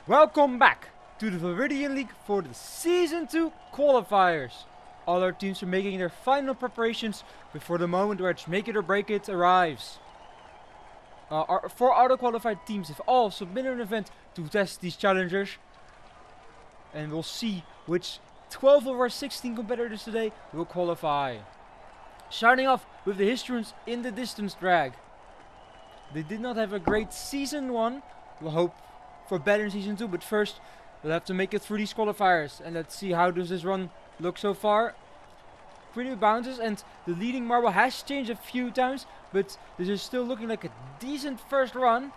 Welcome back to the Viridian League for the Season 2 qualifiers. All our teams are making their final preparations before the moment where it's make it or break it arrives. Our 4 auto-qualified teams have all submitted an event to test these challengers. And we'll see which 12 of our 16 competitors today will qualify. Starting off with the Historians in the distance drag. They did not have a great Season 1. We'll hope for better in Season 2, but first we'll have to make it through these qualifiers. And let's see how does this run look so far. Pretty bounces, and the leading marble has changed a few times, but this is still looking like a decent first run.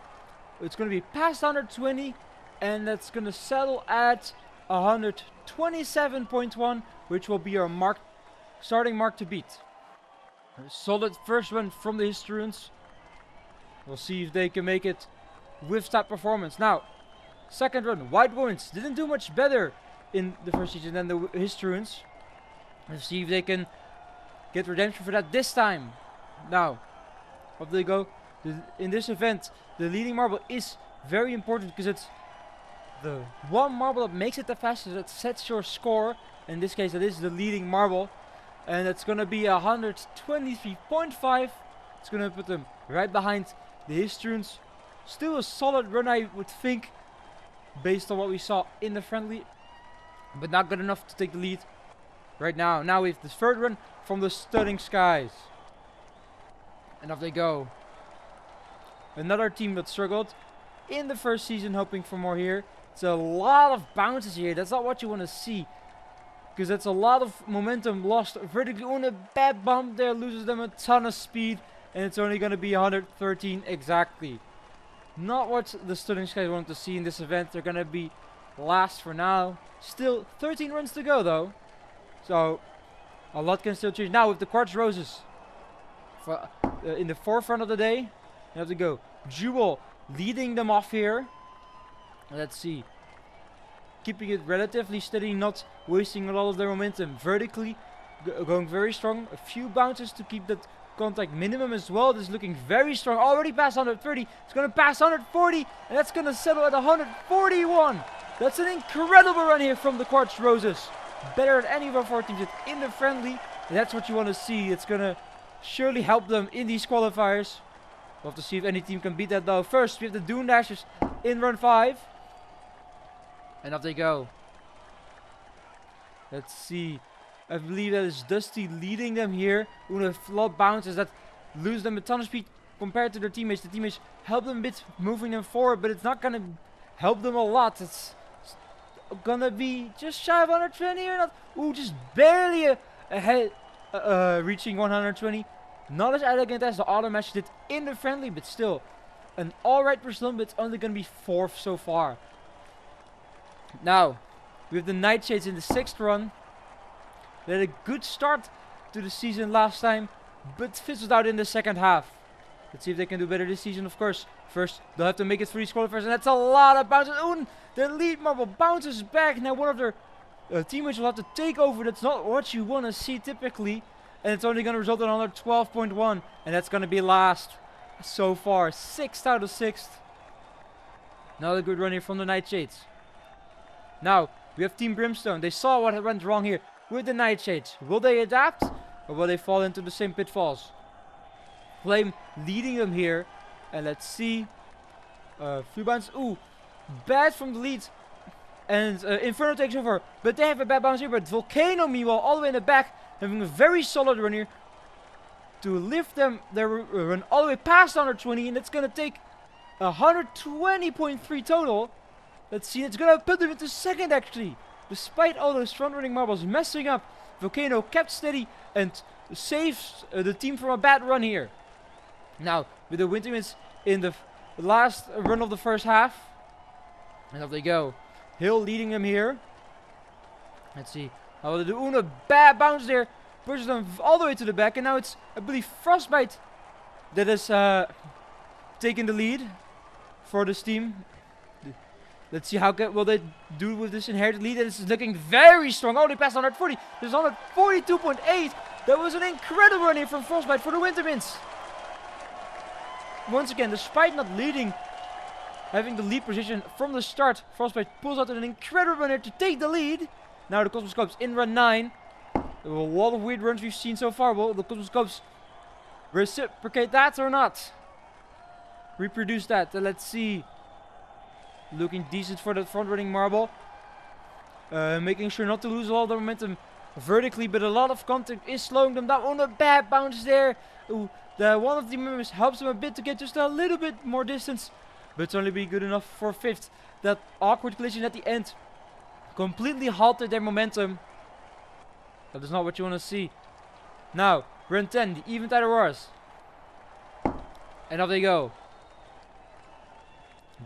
It's going to be past 120, and that's going to settle at 127.1, which will be our starting mark to beat. A solid first run from the Historians. We'll see if they can make it with that performance. Now, second run, White Wounds didn't do much better in the first season than the Historians. Let's see if they can get redemption for that this time. Now, up they go. In this event, the leading marble is very important because it's the one marble that makes it the fastest, that sets your score. In this case, that is the leading marble. And it's going to be 123.5. It's going to put them right behind the Historians. Still a solid run, I would think, based on what we saw in the friendly. But not good enough to take the lead right now. Now we have the third run from the Stunning Skies. And off they go. Another team that struggled in the first season, hoping for more here. It's a lot of bounces here. That's not what you want to see, because that's a lot of momentum lost vertically on a bad bump there. Loses them a ton of speed. And it's only going to be 113 exactly. Not what the Stunning Skies want to see in this event. They're going to be last for now. Still 13 runs to go though. So a lot can still change. Now with the Quartz Roses in the forefront of the day. You have to go. Jewel leading them off here. Let's see. Keeping it relatively steady, not wasting a lot of their momentum. Vertically going very strong. A few bounces to keep that contact minimum as well. This is looking very strong. Already past 130. It's going to pass 140. And that's going to settle at 141. That's an incredible run here from the Quartz Roses. Better than any of our 4 teams in the friendly. And that's what you want to see. It's going to surely help them in these qualifiers. We'll have to see if any team can beat that though. First, we have the Dune Dashers in run 5. And off they go. Let's see. I believe that is Dusty leading them here. With a lot of bounces that lose them a ton of speed compared to their teammates. The teammates help them a bit, moving them forward, but it's not going to help them a lot. It's going to be just shy of 120 or not. Ooh, just barely ahead, reaching 120. Not as elegant as the auto match did in the friendly, but still an alright result, but it's only going to be 4th so far. Now, we have the Nightshades in the 6th run. They had a good start to the season last time, but fizzled out in the second half. Let's see if they can do better this season, of course. First, they'll have to make it through these qualifiers, and that's a lot of bounces. Ooh, their lead marble bounces back. Now one of their teammates will have to take over. That's not what you want to see typically. And it's only going to result in 112.1, and that's going to be last so far. 6th out of 6th. Another good run here from the Nightshades. Now, we have Team Brimstone. They saw what went wrong here with the Nightshades. Will they adapt, or will they fall into the same pitfalls? Flame leading them here. And let's see. Few bounce. Ooh, bad from the lead. And Inferno takes over. But they have a bad bounce here. But Volcano, meanwhile, all the way in the back, having a very solid run here to lift them their run all the way past 120. And it's going to take 120.3 total. Let's see. It's going to put them into 2nd, actually. Despite all those front-running marbles messing up, Volcano kept steady and saves the team from a bad run here. Now, with the Wintermans in the last run of the first half. And off they go. Hill leading them here. Let's see how will they do. Ooh, a bad bounce there. Pushes them all the way to the back. And now it's, I believe, Frostbite that has taken the lead for this team. Let's see how will they do with this inherited lead. And this is looking very strong. Oh, they passed 140. There's 142.8. That was an incredible run here from Frostbite for the Wintermans. Once again, despite not leading having the lead position from the start. Frostbite pulls out an incredible runner to take the lead. Now the Cosmoscopes in run 9. A lot of weird runs we've seen so far. Will the Cosmoscopes reciprocate that or not? Reproduce that. Let's see. Looking decent for the front running marble. Making sure not to lose all the momentum vertically, but a lot of contact is slowing them down. On a bad bounce there. Ooh, one of the members helps them a bit to get just a little bit more distance, but it's only be good enough for 5th. That awkward collision at the end completely halted their momentum. That is not what you want to see. Now, run 10, the Eventide Auroras. And off they go.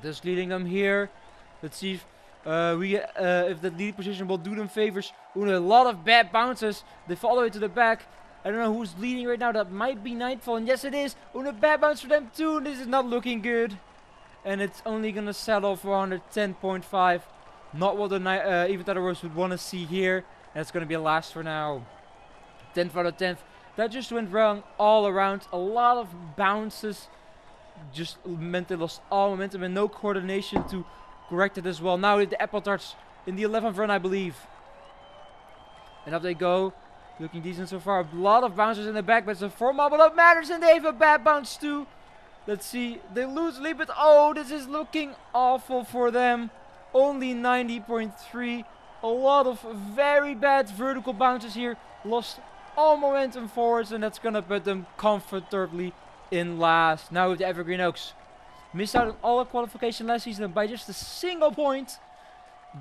Just leading them here. Let's see if the lead position will do them favors. Ooh, a lot of bad bounces. They fall all the way to the back. I don't know who's leading right now. That might be Nightfall. And yes, it is. Ooh, a bad bounce for them too. This is not looking good. And it's only going to settle for 110.5. Not what the Eventide Auroras would want to see here. And it's going to be a last for now. 10th out of 10th. That just went wrong all around. A lot of bounces. Just meant they lost all momentum and no coordination to correct it as well. Now we have the Apple Tarts in the 11th run, I believe. And up they go. Looking decent so far. A lot of bounces in the back, but it's a 4 marble that matters, and they have a bad bounce too. Let's see. They lose lead, but oh, this is looking awful for them. Only 90.3. A lot of very bad vertical bounces here. Lost all momentum forwards, and that's going to put them comfortably in last. Now with the Evergreen Oaks. Missed out on all qualification last season by just a single point.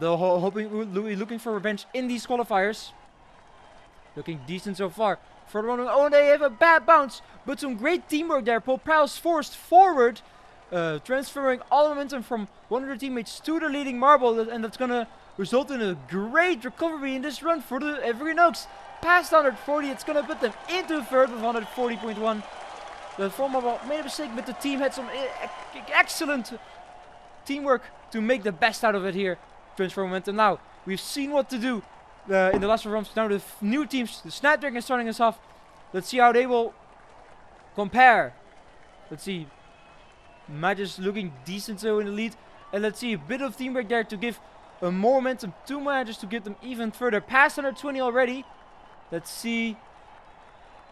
Looking for revenge in these qualifiers. Looking decent so far. For the one, oh, they have a bad bounce, but some great teamwork there. Paul Prowse forced forward, transferring all momentum from one of their teammates to the leading marble, and that's gonna result in a great recovery in this run for the Evergreen Oaks. Past 140, it's gonna put them into third with 140.1. The former made a mistake, but the team had some excellent teamwork to make the best out of it here. Transfer momentum. Now, we've seen what to do in the last rounds. Now the new teams, the Snapdragon is starting us off. Let's see how they will compare. Let's see. Magis looking decent so in the lead. And let's see a bit of teamwork there to give more momentum to Magis to get them even further. Past 120 already. Let's see.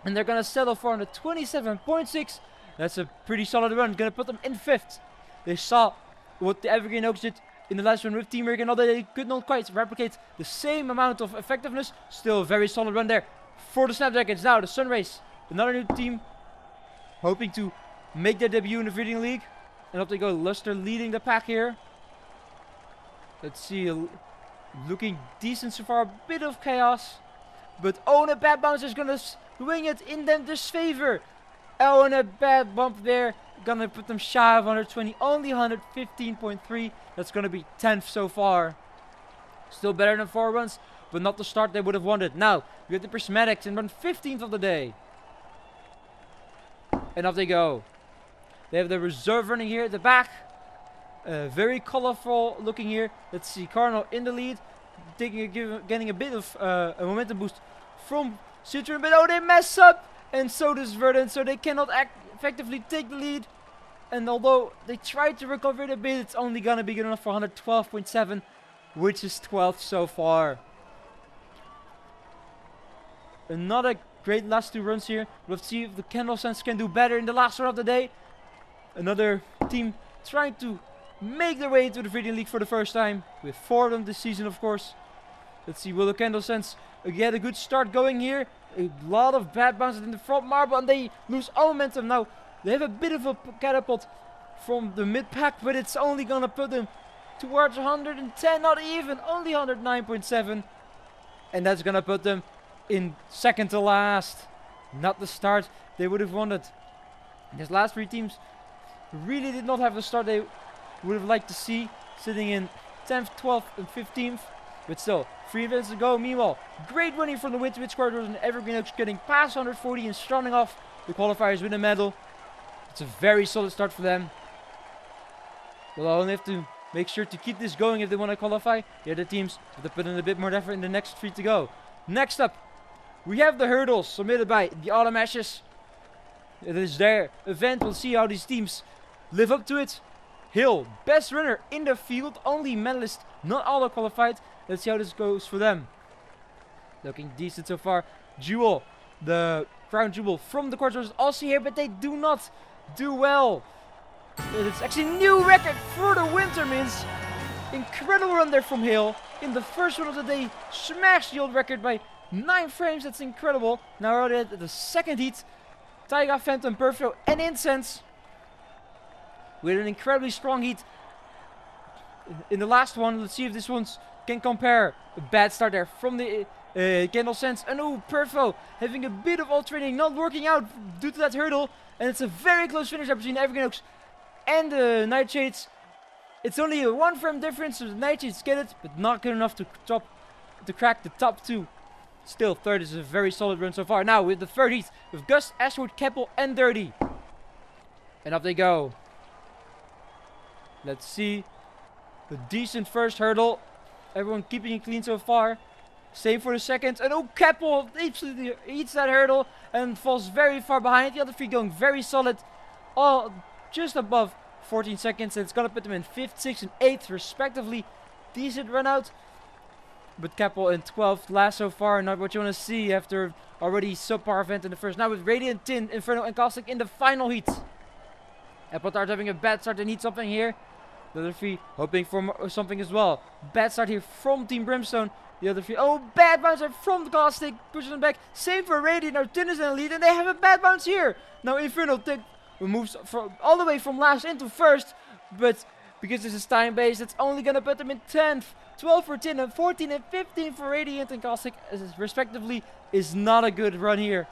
And they're going to settle for 127.6. That's a pretty solid run. Going to put them in 5th. They saw what the Evergreen Oaks did in the last run with teamwork, and although they could not quite replicate the same amount of effectiveness, still a very solid run there for the Snapdragons. Now the Sunrays, another new team, hoping to make their debut in the Viridian League. And up they go. Luster leading the pack here. Let's see. Looking decent so far. A bit of chaos. But oh, and a bad bounce is going to swing it in them disfavor. Oh, and a bad bump there. Gonna put them shy of 120. Only 115.3. That's gonna be 10th so far. Still better than 4 runs, but not the start they would have wanted. Now, we have the Prismatics in run 15th of the day. And off they go. They have the reserve running here at the back. Very colorful looking here. Let's see, Cardinal in the lead. Getting a bit of a momentum boost from Citroen. But oh, they mess up! And so does Verdant, so they cannot effectively take the lead. And although they tried to recover it a bit, it's only gonna be good enough for 112.7, which is 12th so far. Another great last 2 runs here. Let's see if the Candle Sense can do better in the last run of the day. Another team trying to make their way into the Viridian League for the first time. With 4 of them this season, of course. Let's see, will the Candle Sense get a good start going here? A lot of bad bounces in the front marble, and they lose all momentum. Now, they have a bit of a catapult from the mid-pack, but it's only going to put them towards 110, not even, only 109.7. And that's going to put them in second to last. Not the start they would have wanted. These last 3 teams really did not have the start they would have liked to see, sitting in 10th, 12th, and 15th. But still, 3 events to go. Meanwhile, great running from the Winterwitch Squadron and Evergreen Oaks getting past 140 and starting off the qualifiers with a medal. It's a very solid start for them. They'll only have to make sure to keep this going if they want to qualify. The other teams have to put in a bit more effort in the next 3 to go. Next up, we have the hurdles submitted by the Autumn Ashes. It is their event. We'll see how these teams live up to it. Hill, best runner in the field, only medalist, not auto qualified. Let's see how this goes for them. Looking decent so far. Jewel, the crown jewel from the quarters, is also here, but they do not do well. It's actually a new record for the Wintermans. Incredible run there from Hill. In the first one of the day, smashed the old record by 9 frames. That's incredible. Now we're already at the second heat. Taiga, Phantom, Perfo, and Incense. With an incredibly strong heat in the last one. Let's see if this one can compare. A bad start there from the Candle Sense. And oh, Perfo having a bit of alternating, not working out due to that hurdle. And it's a very close finish between the Evergreen and the Nightshades. It's only a 1 frame difference, so the Nightshades get it, but not good enough to crack the top 2. Still, third is a very solid run so far. Now with the third heat, with Gus, Ashwood, Keppel, and Dirty. And up they go. Let's see. A decent first hurdle. Everyone keeping it clean so far. Same for the second. And oh, Keppel absolutely eats that hurdle and falls very far behind. The other 3 going very solid. All just above 14 seconds. And it's going to put them in 5th, 6th, and 8th respectively. Decent run out. But Keppel in 12th, last so far. Not what you want to see after already subpar event in the first. Now with Radiant, Tin, Inferno, and Caustic in the final heat. Appletard having a bad start. They need something here. The other 3 hoping for something as well. Bad start here from Team Brimstone. The other 3, oh, bad bouncer from the Caustic. Pushes them back. Same for Radiant. Now Tin is in the lead and they have a bad bounce here. Now Inferno moves all the way from last into first. But because this is time based, it's only going to put them in 10th. 12 for Tin and 14 and 15 for Radiant and Caustic respectively is not a good run here.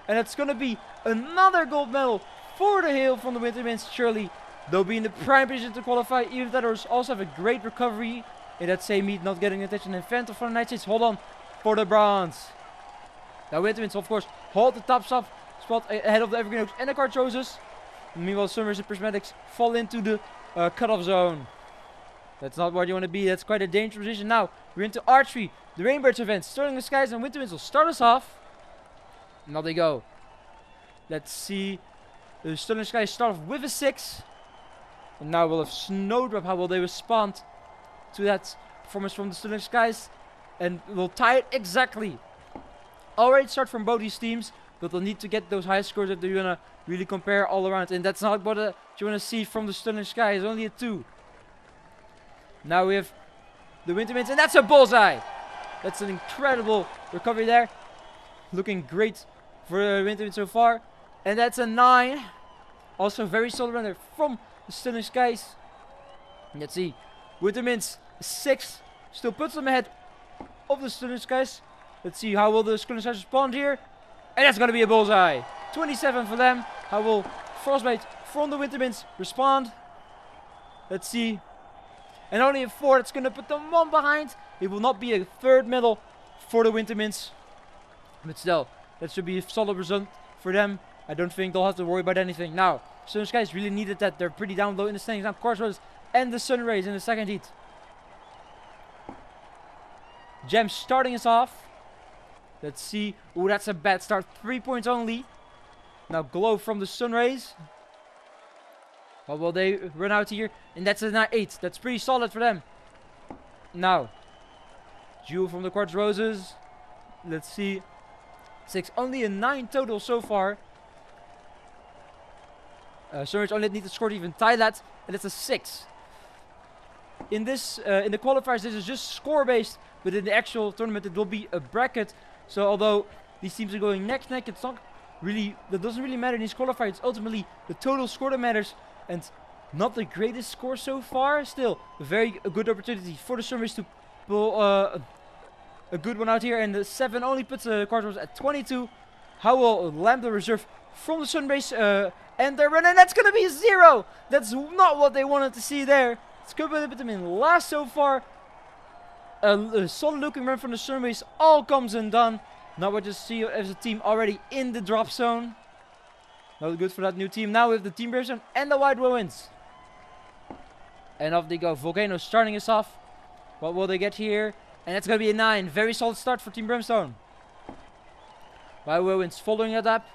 And it's going to be another gold medal for the Hill from the Wintermans. Surely they'll be in the prime position to qualify. Even that also have a great recovery in that same meet, not getting attention. And Phantom for the Nightshades, hold on for the bronze. Now Wintermans, of course, hold the top spot ahead of the Evergreen Oaks and the Cartroses. Meanwhile, Sunrise and Prismatics fall into the cutoff zone. That's not where you want to be. That's quite a dangerous position. Now we're into archery, the Rainbirds event. Sterling the Skies and Wintermans will start us off. Now they go. Let's see. The Sterling Skies start off with a 6. And now we'll have Snowdrop. How will they respond to that performance from the Sterling Skies? And we'll tie it exactly. Already start from both these teams, but they'll need to get those high scores if they're gonna really compare all around. And that's not what you want to see from the Sterling Skies. Only a 2. Now we have the Wintermans, and that's a bullseye. That's an incredible recovery there. Looking great for the Wintermans so far. And that's a 9. Also very solid runner from the Sterling Skies. Let's see. Wintermans 6. Still puts them ahead of the Sterling Skies. Let's see how will the Sterling Skies respond here. And that's going to be a bullseye. 27 for them. How will Frostbite from the Wintermans respond? Let's see. And only a 4. That's going to put them 1 behind. It will not be a third medal for the Wintermans. But still, that should be a solid result for them. I don't think they'll have to worry about anything. Now, Sterling Skies really needed that. They're pretty down low in the standings. Now, Crossroads and the Sunrays in the second heat. Gem starting us off. Let's see. Oh, that's a bad start. 3 points only. Now, Glow from the Sunrays. What will they run out here? And that's a 8. That's pretty solid for them. Now, Jewel from the Quartz Roses. Let's see. 6. Only a 9 total so far. Sunrays only need to score to even tie that. And it's a 6. In this, in the qualifiers, this is just score based. But in the actual tournament, it will be a bracket. So although these teams are going neck to neck, it's not really, that doesn't really matter in these qualifiers. It's ultimately the total score that matters. And not the greatest score so far. Still, a good opportunity for the Sunrays to pull a good one out here. And the 7 only puts the Quarters at 22. How will Lambda reserve from the Sunrays end their run? And that's going to be a 0. That's not what they wanted to see there. It's going to put them in last so far. A solid looking run from the Sunrays. All comes undone. Not what you see as a team already in the drop zone. Not good for that new team. Now we have the Team Brimstone and the White Whirlwinds. And off they go. Volcano starting us off. What will they get here? And it's going to be a 9. Very solid start for Team Brimstone. White Whirlwinds following it up.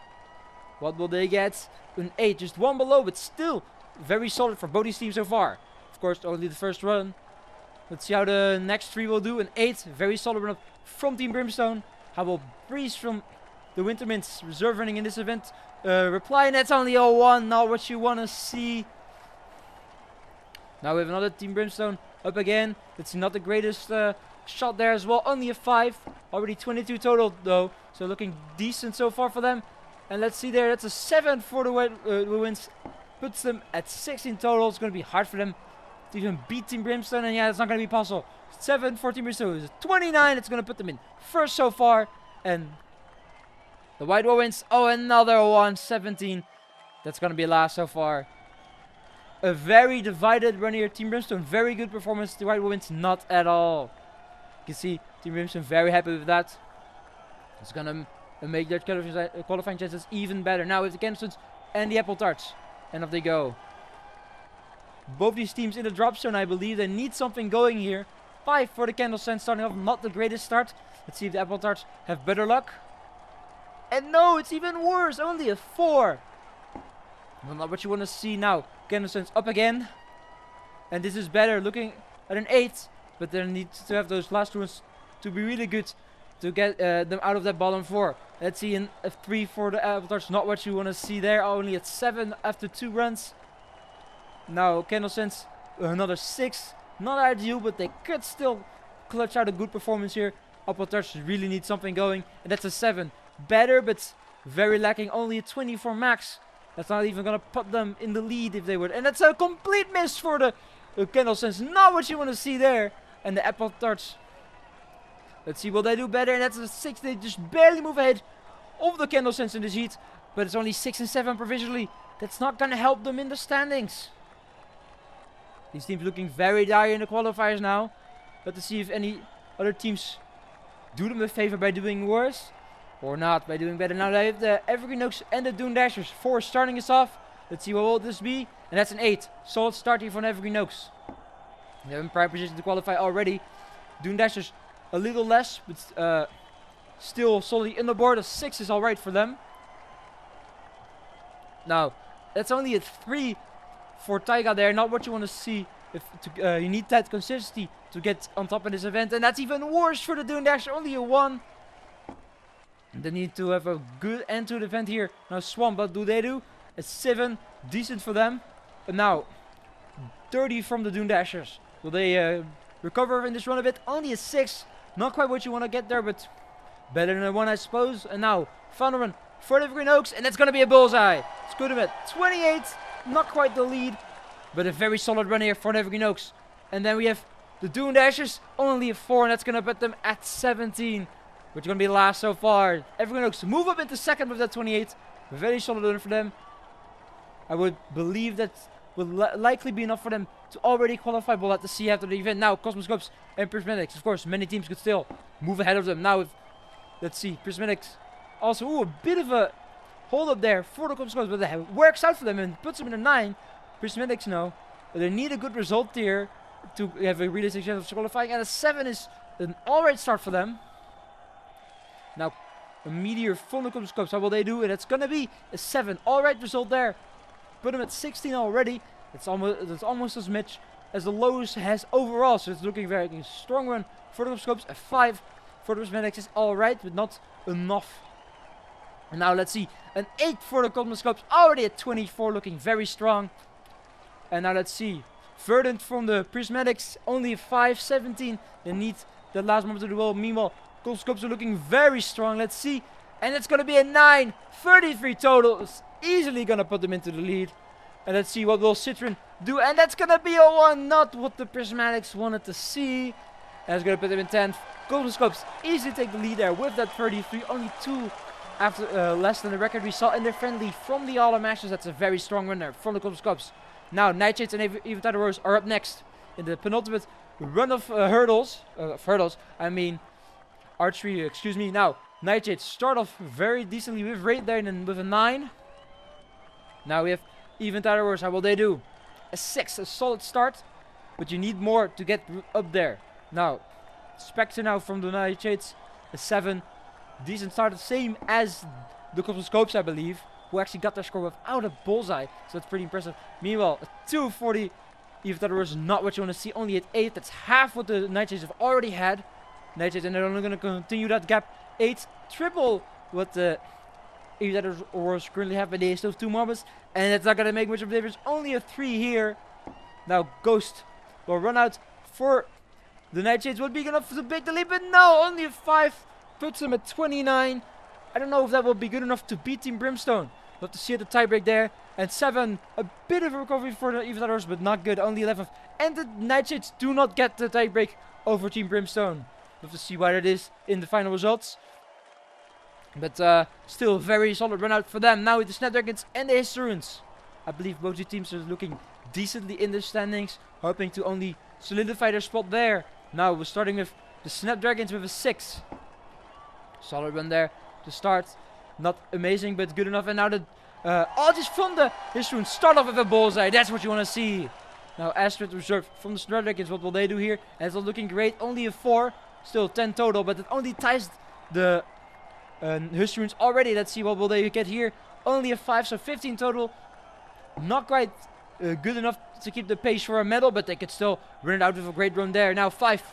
What will they get? An 8. Just 1 below, but still very solid for both these teams so far. Of course, only the first run. Let's see how the next 3 will do. An 8, very solid run from Team Brimstone. How will Breeze from the Wintermints, reserve running in this event, reply? And that's only a 1, not what you want to see. Now we have another Team Brimstone up again. Let's see, not the greatest shot there as well. Only a 5. Already 22 total though. So looking decent so far for them. And let's see there, that's a 7 for the wins. Puts them at 16 total. It's going to be hard for them to even beat Team Brimstone. And yeah, it's not going to be possible. 7 for Team Brimstone is 29. It's going to put them in first so far. And the White wins. Oh, another one. 17. That's going to be last so far. A very divided run here. Team Brimstone, very good performance. The White wins, not at all. You can see Team Brimstone very happy with that. It's going to make their qualifying chances even better. Now with the Candlestones and the Apple Tarts. And off they go. Both these teams in the drop zone, I believe. They need something going here. 5 for the Candlestones, starting off not the greatest start. Let's see if the Apple Tarts have better luck. And no, it's even worse. Only a 4. Well, not what you want to see now. Candlestones up again. And this is better. Looking at an 8. But they need to have those last runs to be really good to get them out of that bottom 4. Let's see a 3 for the Apple Tarts. Not what you want to see there. Only at 7 after 2 runs. Now Candlestones another 6. Not ideal, but they could still clutch out a good performance here. Apple Tarts really need something going. And that's a 7. Better, but very lacking. Only a 24 max. That's not even going to put them in the lead if they would. And that's a complete miss for the Candlestones. Not what you want to see there. And the Apple Tarts. Let's see, will they do better? And that's a 6. They just barely move ahead of the Candlestones in this heat. But it's only 6 and 7 provisionally. That's not going to help them in the standings. These teams looking very dire in the qualifiers now. Let's see if any other teams do them a favor by doing worse. Or not, by doing better. Now they have the Evergreen Oaks and the Dune Dashers. 4 starting us off. Let's see what will this be. And that's an 8. Solid start here from Evergreen Oaks. They're in prime position to qualify already. Dune Dashers a little less, but still solidly in the board. A 6 is alright for them. Now, that's only a 3 for Taiga there. Not what you want to see. You need that consistency to get on top of this event. And that's even worse for the Dune Dasher. Only a 1. They need to have a good end to the event here. Now Swamp, what do they do? A 7. Decent for them. But now, 30 from the Dune Dashers. Will they recover in this run a bit? Only a 6. Not quite what you want to get there, but better than a 1, I suppose. And now, final run for the Evergreen Oaks. And that's going to be a bullseye. It's good at 28. Not quite the lead. But a very solid run here for the Evergreen Oaks. And then we have the Dune Dashers. Only a 4. And that's going to put them at 17. Which is going to be last so far. Evergreen Oaks move up into second with that 28. Very solid run for them. I would believe that will likely be enough for them to already qualify. We'll have to see after the event. Now, Cosmoscopes and Prismatics. Of course, many teams could still move ahead of them. Now, let's see. Prismatics also, a bit of a hold up there for the Cosmoscopes. But it works out for them and puts them in a 9. Prismatics, no. But they need a good result here to have a realistic chance of qualifying. And a 7 is an alright start for them. Now, a Meteor from the Cosmoscopes. How will they do? And it's going to be a 7. Alright result there. Put them at 16 already. It's almost as much as the lowest has overall. So it's looking very strong run for the Cosmoscopes. A 5 for the Prismatics is alright, but not enough. And now let's see. An 8 for the Cosmoscopes. Already at 24, looking very strong. And now let's see. Verdant from the Prismatics. Only a 5, 17. They need the last moment of the world. Meanwhile, Cosmoscopes are looking very strong. Let's see. And it's going to be a 9. 33 total. It's easily going to put them into the lead. And let's see what will Citron do. And that's going to be a 1. Not what the Prismatics wanted to see. And it's going to put them in 10th. Cosmoscopes easily take the lead there with that 33. Only 2 after less than the record we saw in their friendly from the All Masters. That's a very strong run there from the Cosmoscopes. Now, Nightshades and Eventide Rose are up next in the penultimate run of hurdles. I mean, archery, excuse me. Now, Nightshades start off very decently with Raid there and with a 9. Now we have Eventide Rose. How will they do? A 6, a solid start. But you need more to get up there. Now, Spectre now from the Nightshades. A 7. Decent start, the same as the Cosmoscopes, I believe. who actually got their score without a bullseye. So that's pretty impressive. Meanwhile, a 240, even that was not what you want to see. Only at 8. That's half what the Nightshades have already had. Nightshades, and they're only going to continue that gap. 8, triple what the Aviators Auroras currently have, but they still have 2 marbles. And it's not going to make much of a difference. Only a 3 here. Now, Ghost will run out for the Nightshades. Would be good enough to make the lead, but no, only a 5 puts them at 29. I don't know if that will be good enough to beat Team Brimstone. We'll have to see at the tiebreak there. And 7, a bit of a recovery for the Aviators, but not good. Only 11th. And the Nightshades do not get the tiebreak over Team Brimstone. We'll have to see what it is in the final results. But still a very solid run out for them. Now with the Snapdragons and the Historians. I believe both the teams are looking decently in the standings, hoping to only solidify their spot there. Now we're starting with the Snapdragons with a 6. Solid run there to start. Not amazing, but good enough. And now the just from the Historians start off with a bullseye. That's what you want to see. Now Astrid reserved from the Snapdragons. What will they do here? And it's not looking great. Only a 4. Still 10 total, but it only ties the Historians already. Let's see what will they get here. Only a 5, so 15 total. Not quite good enough to keep the pace for a medal, but they could still run it out with a great run there. Now 5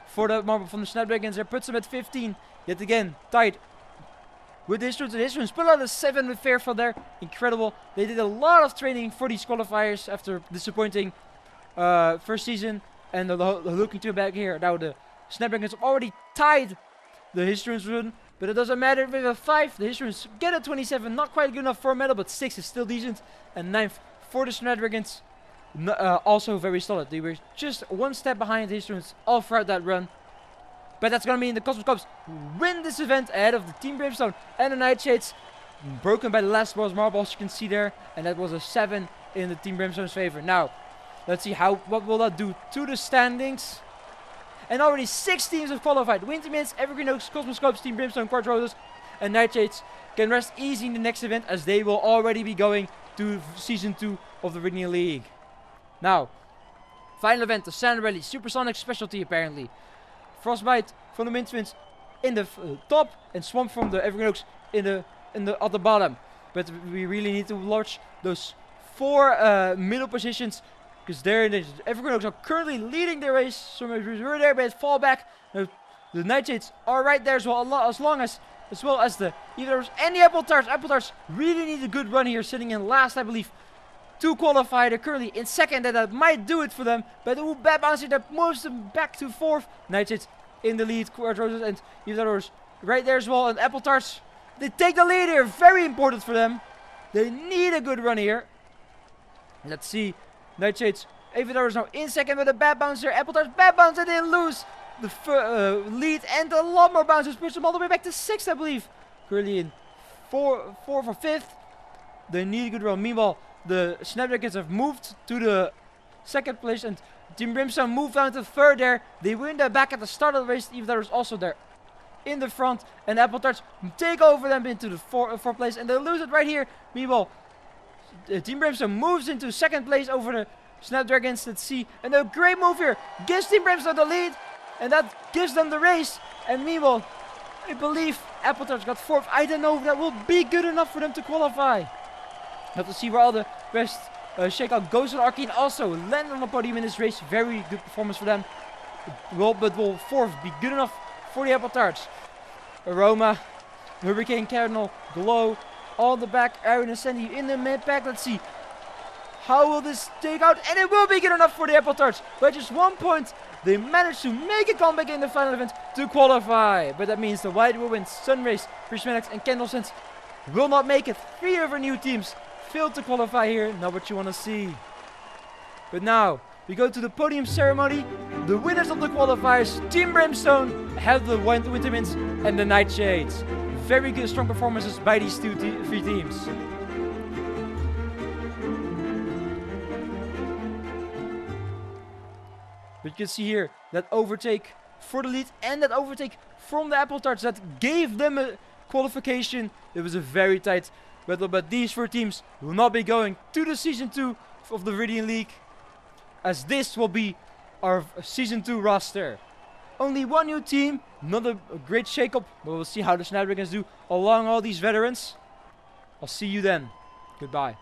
for the marble from the Snapdragons. That puts them at 15. Yet again, tied with the Historians. The Historians put out a 7 with Fairfield there. Incredible. They did a lot of training for these qualifiers after disappointing first season. And they're looking to back here. Now the Snapdragons have already tied the Historians run, but it doesn't matter. With a 5, the Historians get a 27. Not quite good enough for a medal, but 6 is still decent. And 9th for the Snapdragons. Also very solid. They were just 1 step behind the Historians all throughout that run. But that's going to mean the Cosmos Cubs win this event ahead of the Team Brimstone and the Nightshades. Broken by the last ball's marble, as you can see there. And that was a 7 in the Team Brimstone's favor. Now, let's see what will that do to the standings. And already 6 teams have qualified. Wintermins, Evergreen Oaks, Cosmos Cubs, Team Brimstone, Quartz and Nightshades can rest easy in the next event, as they will already be going to Season 2 of the Viridian League. Now, final event, the Sand Rally, Supersonic specialty apparently. Frostbite from the Wintermins in the top, and Swamp from the Evergreen Oaks in the at the bottom. But we really need to watch those 4 middle positions, because the Evergreen Oaks are currently leading the race. So we're there, but fall back. The Nightshades are right there as well, as well as the Eaters and the Apple Tarts. Apple Tarts really need a good run here, sitting in last, I believe, to qualify. They're currently in 2nd, and that might do it for them. But bad bouncer that moves them back to 4th. Nightshades in the lead, Quartz and Eaters right there as well. And Apple Tarts, they take the lead here. Very important for them. They need a good run here. Let's see. Nightshades, Aviator is now in 2nd with a bad bouncer. Apple Tarts bad bouncer, they lose the lead, and a lot more bouncers push them all the way back to 6th, I believe. Currently in 4th or 5th. They need a good run. Meanwhile, the Snapdragons have moved to the 2nd place, and Team Brimstone moved down to 3rd there. They win that back at the start of the race. Aviator is also there in the front, and Apple Tarts take over them into the 4th place, and they lose it right here. Meanwhile, Team Brimstone moves into 2nd place over the Snapdragons. Let's see. And a great move here gives Team Brimstone the lead. And that gives them the race. And meanwhile, I believe Apple Tarts got 4th. I don't know if that will be good enough for them to qualify. Have to see where all the rest shake out. Ghost and Arcane also land on the podium in this race. Very good performance for them. But will 4th be good enough for the Apple Tarts? Aroma, Hurricane Cardinal, Glow, all the back, Aaron and Sandy in the mid pack. Let's see. How will this take out? And it will be good enough for the Apple Tarts. By just 1 point, they managed to make a comeback in the final event to qualify. But that means the White Whirlwind, Sunrays, Prismatics and Candlesense will not make it. 3 of our new teams failed to qualify here. Not what you want to see. But now, we go to the podium ceremony. The winners of the qualifiers, Team Brimstone, have the Wintermins and the Nightshades. Very good, strong performances by these 3 teams. But you can see here that overtake for the lead and that overtake from the Apple Tarts that gave them a qualification. It was a very tight battle, but these 4 teams will not be going to the Season 2 of the Viridian League, as this will be our Season 2 roster. Only 1 new team, not a great shake-up, but we'll see how the Snapdragons do along all these veterans. I'll see you then. Goodbye.